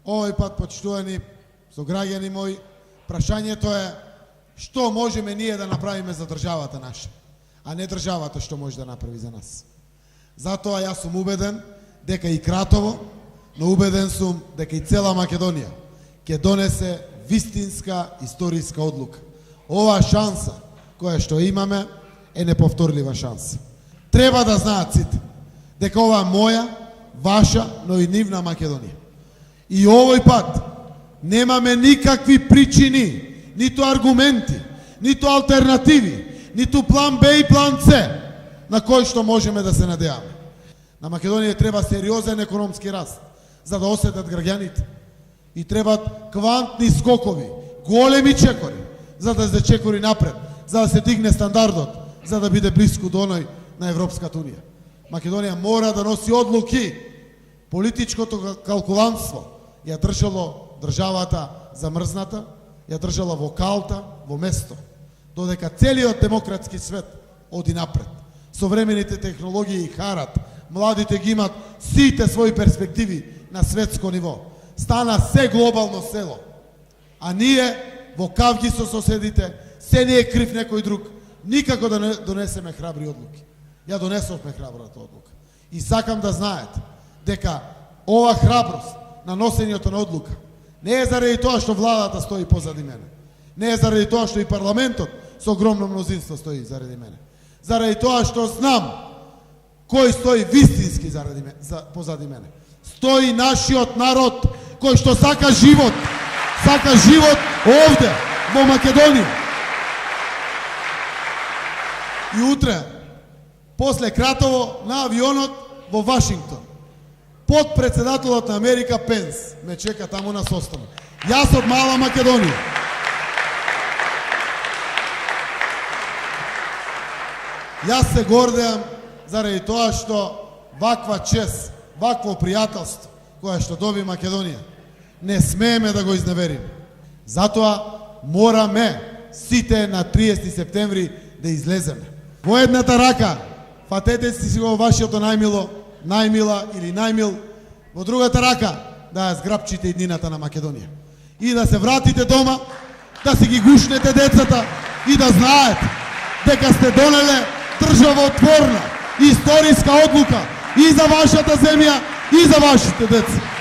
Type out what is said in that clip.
Овој пат, почитувани сограѓани мои, прашањето е што можеме ние да направиме за државата наша, а не државата што може да направи за нас. Затоа јас сум убеден дека и Кратово, но убеден сум дека и цела Македонија ќе донесе вистинска историска одлука. Оваа шанса која што имаме е неповторлива шанса. Треба да знаат сите дека ова е моја, ваша, но и нивна Македонија. И овој пат немаме никакви причини, ниту аргументи, ниту алтернативи, ниту план Б и план С на кој што можеме да се надеваме. На Македонија треба сериозен економски раст, за да осетат граѓаните. И требат квантни скокови, големи чекори, за да се чекори напред, за да се дигне стандардот, за да биде близко до оној на Европската унија. Македонија мора да носи одлуки. Политичкото калкулантство ја држало државата замрзната, ја држала во калта, во место, додека целиот демократски свет оди напред. Современите технологии и харат, младите ги имат сите своји перспективи на светско ниво. Стана се глобално село. А ние во кавги со соседите, се не е крив некој друг, никако да не донесеме храбри одлуки. Ја донесовме храбрата одлука. И сакам да знаете дека ова храброст на носењето на одлука не е заради тоа што владата стои позади мене. Не е заради тоа што и парламентот со огромно мнозинство стои заради мене. Заради тоа што знам кој стои вистински позади мене. Стои нашиот народ кој што сака живот овде, во Македонија. И утре, после Кратово, на авионот во Вашингтон, подпредседателот на Америка Пенс ме чека таму на состанок. Јас од мала Македонија. Јас се гордеам заради тоа што ваква чест, вакво пријателство кое што доби Македонија, не смееме да го изневериме. Затоа мораме сите на 30 септември да излеземе. Во едната рака фатете си го вашето најмила или најмил, во другата рака да ја зграпчите иднината на Македонија. И да се вратите дома, да си ги гушнете децата и да знаете дека сте донеле државотворна историска одлука и за вашата земја и за вашите деца.